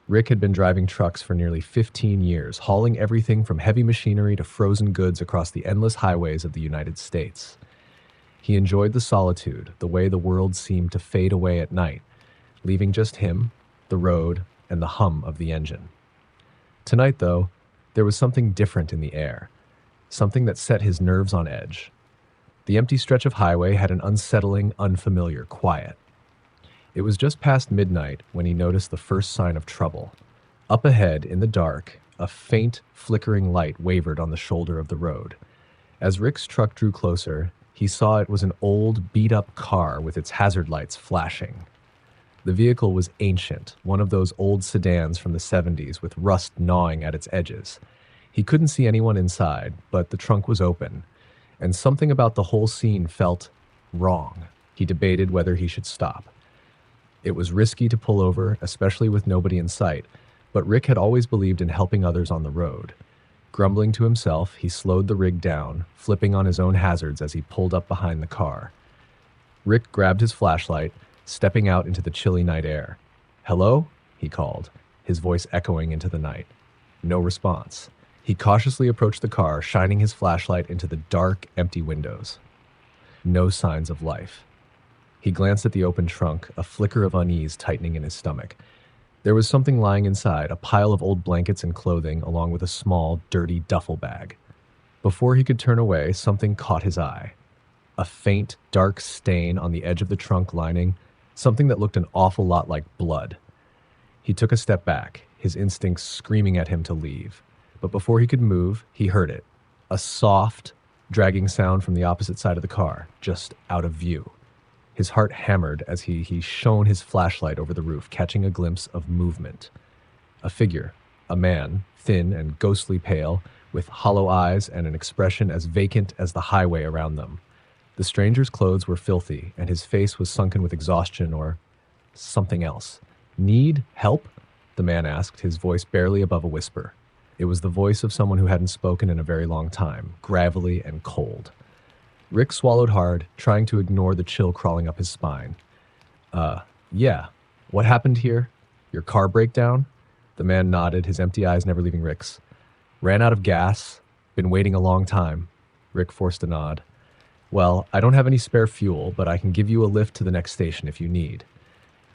Rick had been driving trucks for nearly 15 years, hauling everything from heavy machinery to frozen goods across the endless highways of the United States. He enjoyed the solitude, the way the world seemed to fade away at night, leaving just him, the road, and the hum of the engine. Tonight, though, there was something different in the air, something that set his nerves on edge. The empty stretch of highway had an unsettling, unfamiliar quiet. It was just past midnight when he noticed the first sign of trouble. Up ahead, in the dark, a faint, flickering light wavered on the shoulder of the road. As Rick's truck drew closer, he saw it was an old, beat-up car with its hazard lights flashing. The vehicle was ancient, one of those old sedans from the 70s with rust gnawing at its edges. He couldn't see anyone inside, but the trunk was open, and something about the whole scene felt wrong. He debated whether he should stop. It was risky to pull over, especially with nobody in sight, but Rick had always believed in helping others on the road. Grumbling to himself, he slowed the rig down, flipping on his own hazards as he pulled up behind the car. Rick grabbed his flashlight, stepping out into the chilly night air. "Hello?" he called, his voice echoing into the night. No response. He cautiously approached the car, shining his flashlight into the dark, empty windows. No signs of life. He glanced at the open trunk, a flicker of unease tightening in his stomach. There was something lying inside, a pile of old blankets and clothing, along with a small, dirty duffel bag. Before he could turn away, something caught his eye. A faint, dark stain on the edge of the trunk lining, something that looked an awful lot like blood. He took a step back, his instincts screaming at him to leave. But before he could move, he heard it. A soft, dragging sound from the opposite side of the car, just out of view. His heart hammered as he shone his flashlight over the roof, catching a glimpse of movement. A figure, a man, thin and ghostly pale, with hollow eyes and an expression as vacant as the highway around them. The stranger's clothes were filthy, and his face was sunken with exhaustion or something else. "Need help?" the man asked, his voice barely above a whisper. It was the voice of someone who hadn't spoken in a very long time, gravelly and cold. Rick swallowed hard, trying to ignore the chill crawling up his spine. Yeah. What happened here? Your car breakdown?" The man nodded, his empty eyes never leaving Rick's. "Ran out of gas. Been waiting a long time." Rick forced a nod. "Well, I don't have any spare fuel, but I can give you a lift to the next station if you need."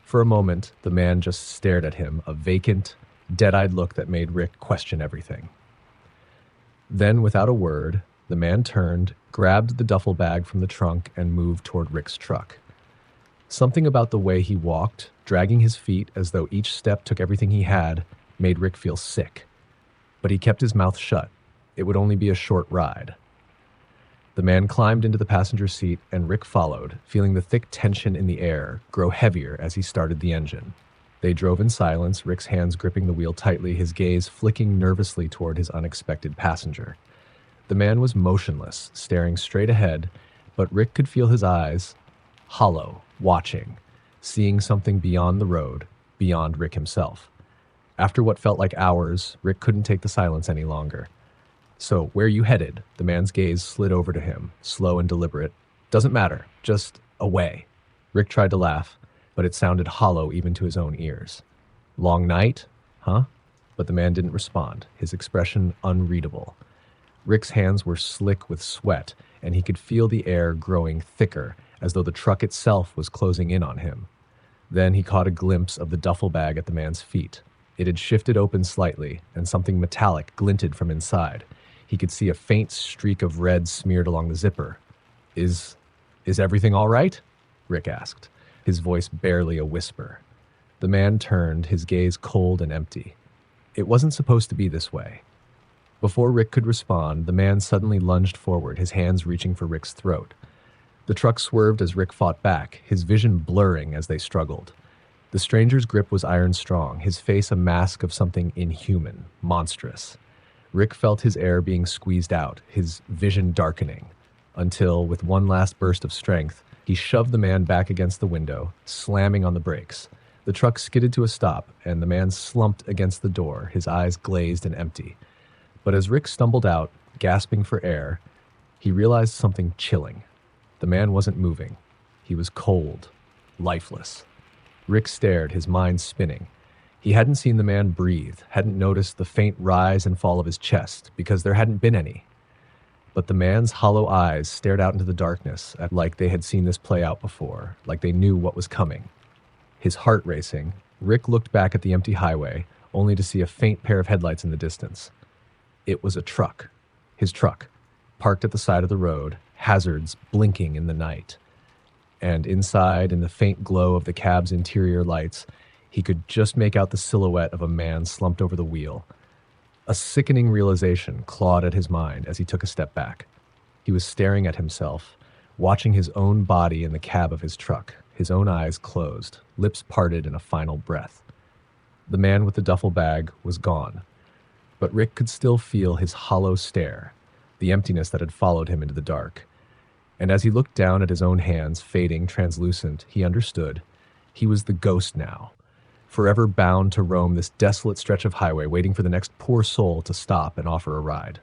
For a moment, the man just stared at him, a vacant, dead-eyed look that made Rick question everything. Then, without a word, the man turned, grabbed the duffel bag from the trunk, and moved toward Rick's truck. Something about the way he walked, dragging his feet as though each step took everything he had, made Rick feel sick. But he kept his mouth shut. It would only be a short ride. The man climbed into the passenger seat, and Rick followed, feeling the thick tension in the air grow heavier as he started the engine. They drove in silence, Rick's hands gripping the wheel tightly, his gaze flicking nervously toward his unexpected passenger. The man was motionless, staring straight ahead, but Rick could feel his eyes, hollow, watching, seeing something beyond the road, beyond Rick himself. After what felt like hours, Rick couldn't take the silence any longer. "So, where you headed?" The man's gaze slid over to him, slow and deliberate. "Doesn't matter, just away." Rick tried to laugh, but it sounded hollow even to his own ears. "Long night? Huh?" But the man didn't respond, his expression unreadable. Rick's hands were slick with sweat, and he could feel the air growing thicker, as though the truck itself was closing in on him. Then he caught a glimpse of the duffel bag at the man's feet. It had shifted open slightly, and something metallic glinted from inside. He could see a faint streak of red smeared along the zipper. Is everything all right?" Rick asked, his voice barely a whisper. The man turned, his gaze cold and empty. It wasn't supposed to be this way. Before Rick could respond, the man suddenly lunged forward, his hands reaching for Rick's throat. The truck swerved as Rick fought back, his vision blurring as they struggled. The stranger's grip was iron strong, his face a mask of something inhuman, monstrous. Rick felt his air being squeezed out, his vision darkening, until, with one last burst of strength, he shoved the man back against the window, slamming on the brakes. The truck skidded to a stop, and the man slumped against the door, his eyes glazed and empty. But as Rick stumbled out, gasping for air, he realized something chilling. The man wasn't moving. He was cold, lifeless. Rick stared, his mind spinning. He hadn't seen the man breathe, hadn't noticed the faint rise and fall of his chest, because there hadn't been any. But the man's hollow eyes stared out into the darkness, like they had seen this play out before, like they knew what was coming. His heart racing, Rick looked back at the empty highway, only to see a faint pair of headlights in the distance. It was a truck. His truck, parked at the side of the road, hazards blinking in the night. And inside, in the faint glow of the cab's interior lights, he could just make out the silhouette of a man slumped over the wheel. A sickening realization clawed at his mind as he took a step back. He was staring at himself, watching his own body in the cab of his truck, his own eyes closed, lips parted in a final breath. The man with the duffel bag was gone, but Rick could still feel his hollow stare, the emptiness that had followed him into the dark. And as he looked down at his own hands, fading, translucent, he understood. He was the ghost now, forever bound to roam this desolate stretch of highway, waiting for the next poor soul to stop and offer a ride.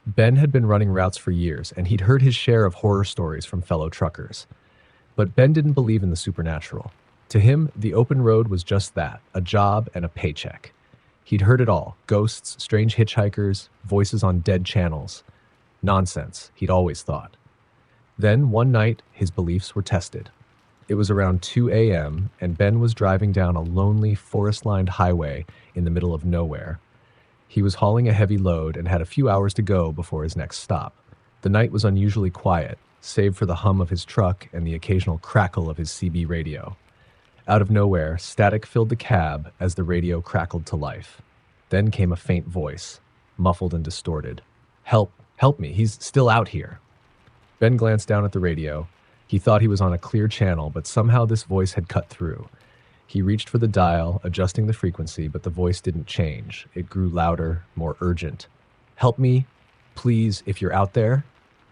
Ben had been running routes for years, and he'd heard his share of horror stories from fellow truckers. But Ben didn't believe in the supernatural. To him, the open road was just that, a job and a paycheck. He'd heard it all, ghosts, strange hitchhikers, voices on dead channels. Nonsense, he'd always thought. Then, one night, his beliefs were tested. It was around 2 a.m., and Ben was driving down a lonely, forest-lined highway in the middle of nowhere. He was hauling a heavy load and had a few hours to go before his next stop. The night was unusually quiet, save for the hum of his truck and the occasional crackle of his CB radio. Out of nowhere, static filled the cab as the radio crackled to life. Then came a faint voice, muffled and distorted. "Help, help me, he's still out here." Ben glanced down at the radio. He thought he was on a clear channel, but somehow this voice had cut through. He reached for the dial, adjusting the frequency, but the voice didn't change. It grew louder, more urgent. "Help me, please, if you're out there."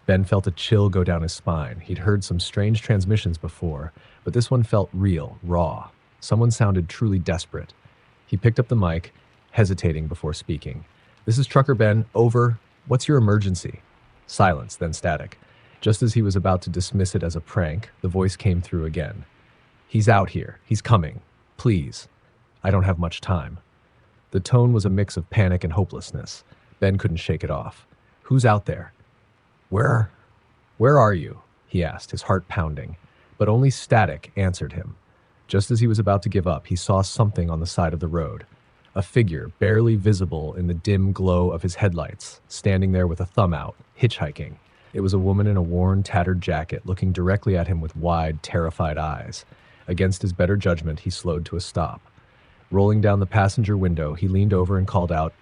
Ben felt a chill go down his spine. He'd heard some strange transmissions before, but this one felt real, raw. Someone sounded truly desperate. He picked up the mic, hesitating before speaking. "This is Trucker Ben, over. What's your emergency?" Silence, then static. Just as he was about to dismiss it as a prank, the voice came through again. "He's out here. He's coming. Please. I don't have much time." The tone was a mix of panic and hopelessness. Ben couldn't shake it off. "Who's out there?" Where are you?" he asked, his heart pounding. But only static answered him. Just as he was about to give up, he saw something on the side of the road. A figure, barely visible in the dim glow of his headlights, standing there with a thumb out, hitchhiking. It was a woman in a worn, tattered jacket, looking directly at him with wide, terrified eyes. Against his better judgment, he slowed to a stop. Rolling down the passenger window, he leaned over and called out,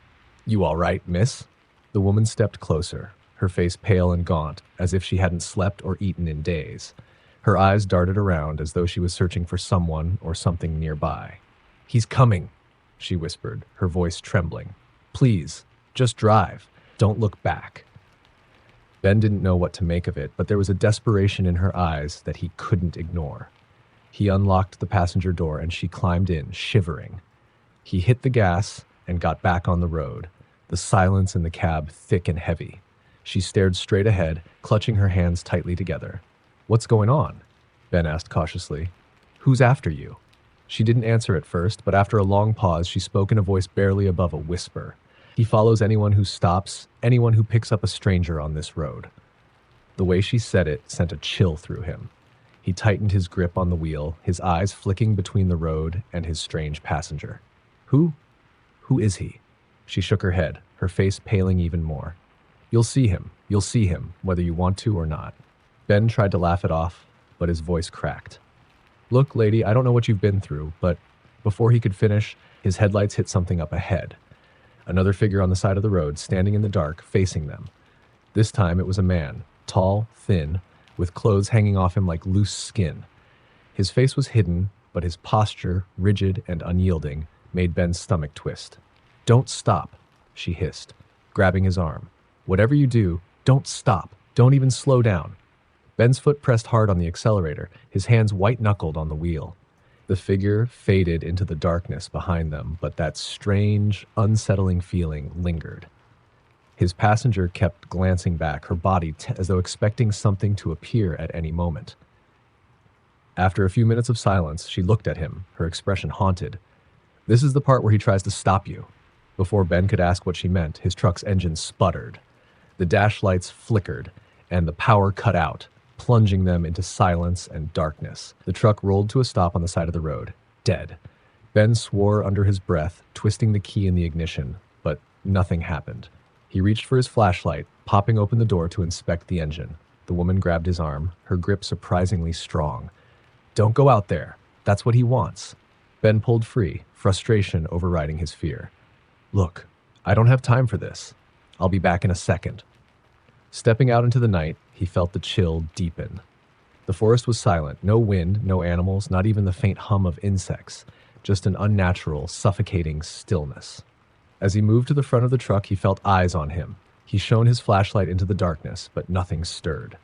"You all right, miss?" The woman stepped closer, her face pale and gaunt, as if she hadn't slept or eaten in days. Her eyes darted around as though she was searching for someone or something nearby. "He's coming," she whispered, her voice trembling. "Please, just drive. Don't look back." Ben didn't know what to make of it, but there was a desperation in her eyes that he couldn't ignore. He unlocked the passenger door and she climbed in, shivering. He hit the gas and got back on the road, the silence in the cab thick and heavy. She stared straight ahead, clutching her hands tightly together. "What's going on?" Ben asked cautiously. "Who's after you?" She didn't answer at first, but after a long pause, she spoke in a voice barely above a whisper. "He follows anyone who stops, anyone who picks up a stranger on this road." The way she said it sent a chill through him. He tightened his grip on the wheel, his eyes flicking between the road and his strange passenger. Who is he?" She shook her head, her face paling even more. You'll see him, whether you want to or not." Ben tried to laugh it off, but his voice cracked. "Look, lady, I don't know what you've been through," but before he could finish, his headlights hit something up ahead. Another figure on the side of the road, standing in the dark, facing them. This time it was a man, tall, thin, with clothes hanging off him like loose skin. His face was hidden, but his posture, rigid and unyielding, made Ben's stomach twist. "Don't stop," she hissed, grabbing his arm. "Whatever you do, don't stop. Don't even slow down." Ben's foot pressed hard on the accelerator, his hands white-knuckled on the wheel. The figure faded into the darkness behind them, but that strange, unsettling feeling lingered. His passenger kept glancing back, her body as though expecting something to appear at any moment. After a few minutes of silence, she looked at him, her expression haunted. This is the part where he tries to stop you. Before Ben could ask what she meant, his truck's engine sputtered. The dash lights flickered, and the power cut out, plunging them into silence and darkness. The truck rolled to a stop on the side of the road, dead. Ben swore under his breath, twisting the key in the ignition, but nothing happened. He reached for his flashlight, popping open the door to inspect the engine. The woman grabbed his arm, her grip surprisingly strong. "Don't go out there. That's what he wants." Ben pulled free, frustration overriding his fear. "Look, I don't have time for this. I'll be back in a second." Stepping out into the night, he felt the chill deepen. The forest was silent, no wind, no animals, not even the faint hum of insects, just an unnatural, suffocating stillness. As he moved to the front of the truck, he felt eyes on him. He shone his flashlight into the darkness, but nothing stirred.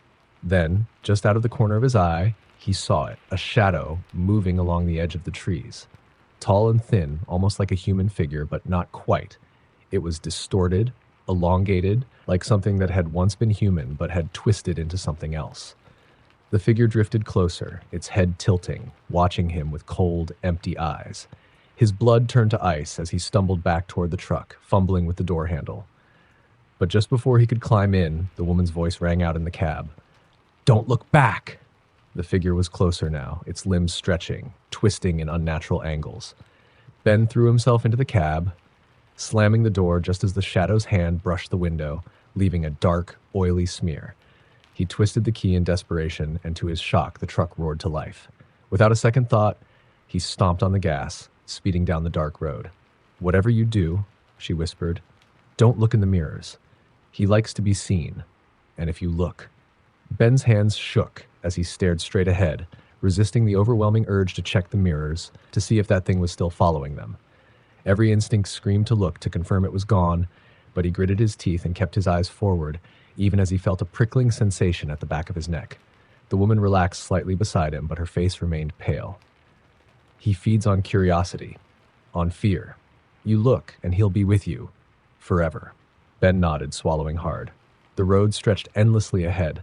Then, just out of the corner of his eye, he saw it, a shadow moving along the edge of the trees. Tall and thin, almost like a human figure, but not quite. It was distorted, elongated, like something that had once been human but had twisted into something else. The figure drifted closer, its head tilting, watching him with cold, empty eyes. His blood turned to ice as he stumbled back toward the truck, fumbling with the door handle. But just before he could climb in, the woman's voice rang out in the cab. "Don't look back!" The figure was closer now, its limbs stretching, twisting in unnatural angles. Ben threw himself into the cab, slamming the door just as the shadow's hand brushed the window, leaving a dark, oily smear. He twisted the key in desperation, and to his shock, the truck roared to life. Without a second thought, he stomped on the gas, speeding down the dark road. "Whatever you do," she whispered, "don't look in the mirrors. He likes to be seen. And if you look..." Ben's hands shook as he stared straight ahead, resisting the overwhelming urge to check the mirrors to see if that thing was still following them. Every instinct screamed to look to confirm it was gone, but he gritted his teeth and kept his eyes forward, even as he felt a prickling sensation at the back of his neck. The woman relaxed slightly beside him, but her face remained pale. "He feeds on curiosity, on fear. You look, and he'll be with you, forever." Ben nodded, swallowing hard. The road stretched endlessly ahead,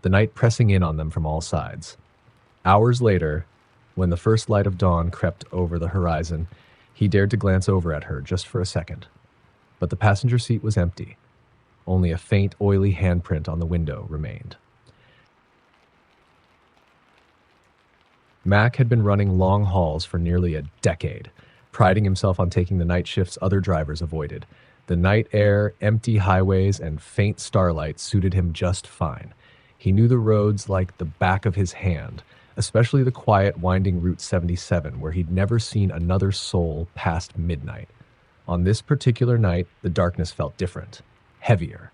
the night pressing in on them from all sides. Hours later, when the first light of dawn crept over the horizon, he dared to glance over at her just for a second. But the passenger seat was empty. Only a faint, oily handprint on the window remained. Mac had been running long hauls for nearly a decade, priding himself on taking the night shifts other drivers avoided. The night air, empty highways, and faint starlight suited him just fine. He knew the roads like the back of his hand, especially the quiet, winding Route 77, where he'd never seen another soul past midnight. On this particular night, the darkness felt different, heavier.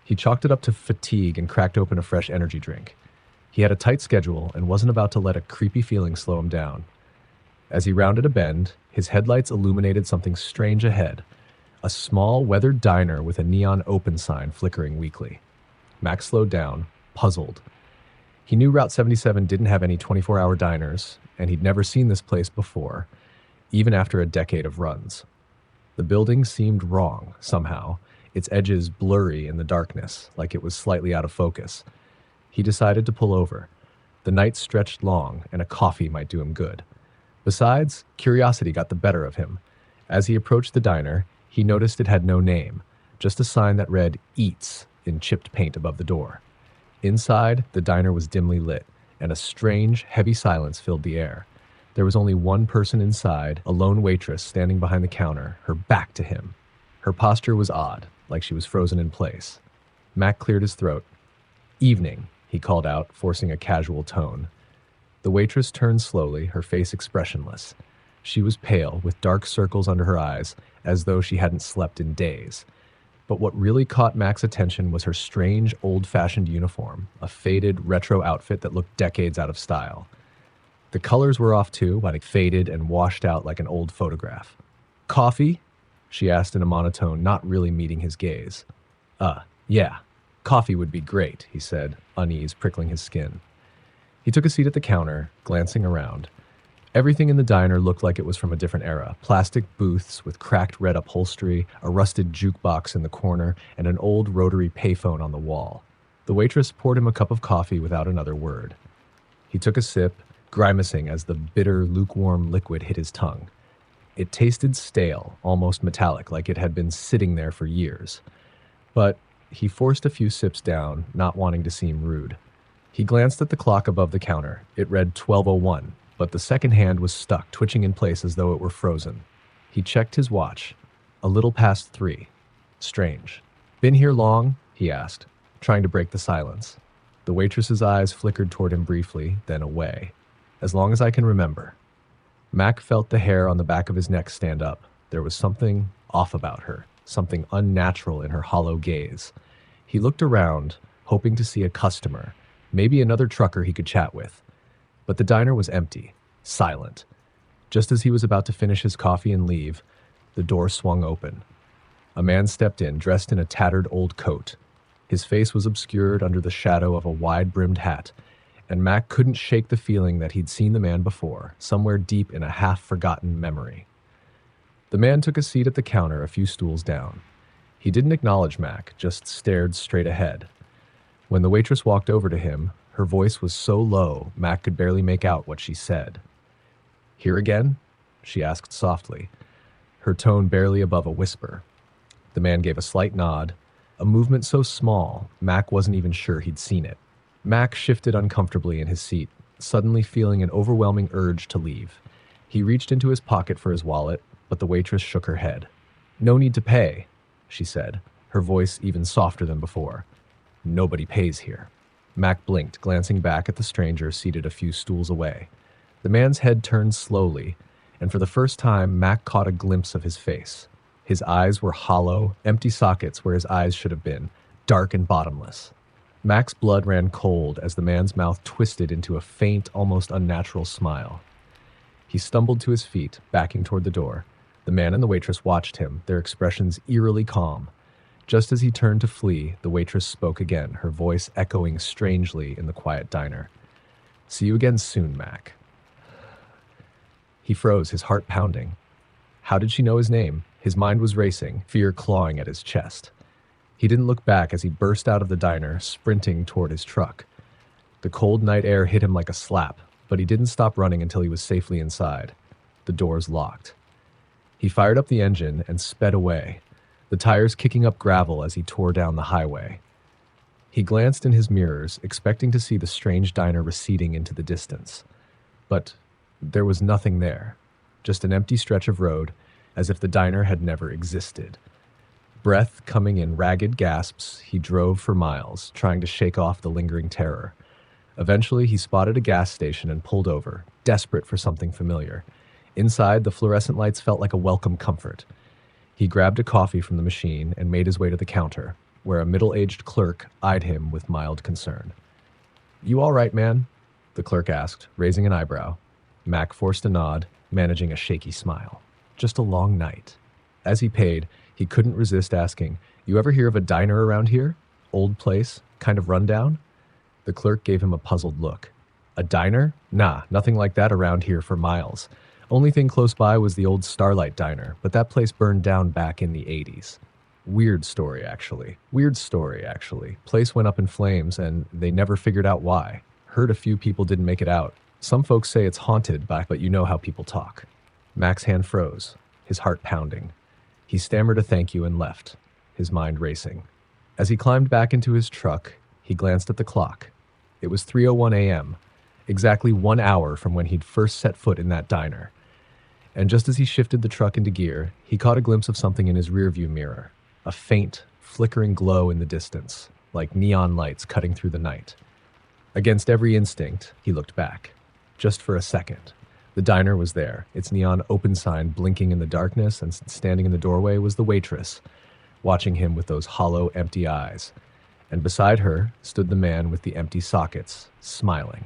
He chalked it up to fatigue and cracked open a fresh energy drink. He had a tight schedule and wasn't about to let a creepy feeling slow him down. As he rounded a bend, his headlights illuminated something strange ahead, a small, weathered diner with a neon open sign flickering weakly. Max slowed down, puzzled. He knew Route 77 didn't have any 24-hour diners, and he'd never seen this place before, even after a decade of runs. The building seemed wrong, somehow, its edges blurry in the darkness, like it was slightly out of focus. He decided to pull over. The night stretched long, and a coffee might do him good. Besides, curiosity got the better of him. As he approached the diner, he noticed it had no name, just a sign that read "Eats" in chipped paint above the door. Inside, the diner was dimly lit, and a strange, heavy silence filled the air. There was only one person inside, a lone waitress standing behind the counter, her back to him. Her posture was odd, like she was frozen in place. Mac cleared his throat. "Evening," he called out, forcing a casual tone. The waitress turned slowly, her face expressionless. She was pale, with dark circles under her eyes, as though she hadn't slept in days. But what really caught Mac's attention was her strange, old-fashioned uniform, a faded, retro outfit that looked decades out of style. The colors were off too, like faded and washed out like an old photograph. "Coffee?" she asked in a monotone, not really meeting his gaze. Yeah, coffee would be great," he said, unease prickling his skin. He took a seat at the counter, glancing around. Everything in the diner looked like it was from a different era. Plastic booths with cracked red upholstery, a rusted jukebox in the corner, and an old rotary payphone on the wall. The waitress poured him a cup of coffee without another word. He took a sip, grimacing as the bitter, lukewarm liquid hit his tongue. It tasted stale, almost metallic, like it had been sitting there for years. But he forced a few sips down, not wanting to seem rude. He glanced at the clock above the counter. It read 12:01, but the second hand was stuck, twitching in place as though it were frozen. He checked his watch. A little past 3. Strange. "Been here long?" he asked, trying to break the silence. The waitress's eyes flickered toward him briefly, then away. "As long as I can remember." Mac felt the hair on the back of his neck stand up. There was something off about her, something unnatural in her hollow gaze. He looked around, hoping to see a customer, maybe another trucker he could chat with. But the diner was empty, silent. Just as he was about to finish his coffee and leave, the door swung open. A man stepped in, dressed in a tattered old coat. His face was obscured under the shadow of a wide-brimmed hat, and Mac couldn't shake the feeling that he'd seen the man before, somewhere deep in a half-forgotten memory. The man took a seat at the counter a few stools down. He didn't acknowledge Mac, just stared straight ahead. When the waitress walked over to him, her voice was so low, Mac could barely make out what she said. "Here again?" she asked softly, her tone barely above a whisper. The man gave a slight nod, a movement so small, Mac wasn't even sure he'd seen it. Mac shifted uncomfortably in his seat, suddenly feeling an overwhelming urge to leave. He reached into his pocket for his wallet, but the waitress shook her head. "No need to pay," she said, her voice even softer than before. "Nobody pays here." Mac blinked, glancing back at the stranger seated a few stools away. The man's head turned slowly, and for the first time, Mac caught a glimpse of his face. His eyes were hollow, empty sockets where his eyes should have been, dark and bottomless. Mac's blood ran cold as the man's mouth twisted into a faint, almost unnatural smile. He stumbled to his feet, backing toward the door. The man and the waitress watched him, their expressions eerily calm. Just as he turned to flee, the waitress spoke again, her voice echoing strangely in the quiet diner. "See you again soon, Mac." He froze, his heart pounding. How did she know his name? His mind was racing, fear clawing at his chest. He didn't look back as he burst out of the diner, sprinting toward his truck. The cold night air hit him like a slap, but he didn't stop running until he was safely inside. The doors locked. He fired up the engine and sped away, the tires kicking up gravel as he tore down the highway. He glanced in his mirrors, expecting to see the strange diner receding into the distance. But there was nothing there, just an empty stretch of road, as if the diner had never existed. Breath coming in ragged gasps, he drove for miles, trying to shake off the lingering terror. Eventually, he spotted a gas station and pulled over, desperate for something familiar. Inside, the fluorescent lights felt like a welcome comfort. He grabbed a coffee from the machine and made his way to the counter, where a middle-aged clerk eyed him with mild concern. "You all right, man?" the clerk asked, raising an eyebrow. Mac forced a nod, managing a shaky smile. "Just a long night." As he paid, he couldn't resist asking, "You ever hear of a diner around here? Old place? Kind of rundown?" The clerk gave him a puzzled look. "A diner? Nah, nothing like that around here for miles. Only thing close by was the old Starlight Diner, but that place burned down back in the 80s. Weird story, actually. Place went up in flames, and they never figured out why. Heard a few people didn't make it out. Some folks say it's haunted, but you know how people talk." Mac's hand froze, his heart pounding. He stammered a thank you and left, his mind racing. As he climbed back into his truck, he glanced at the clock. It was 3:01 a.m., exactly 1 hour from when he'd first set foot in that diner. And just as he shifted the truck into gear, he caught a glimpse of something in his rearview mirror, a faint, flickering glow in the distance, like neon lights cutting through the night. Against every instinct, he looked back. Just for a second. The diner was there, its neon open sign blinking in the darkness, and standing in the doorway was the waitress, watching him with those hollow, empty eyes. And beside her stood the man with the empty sockets, smiling.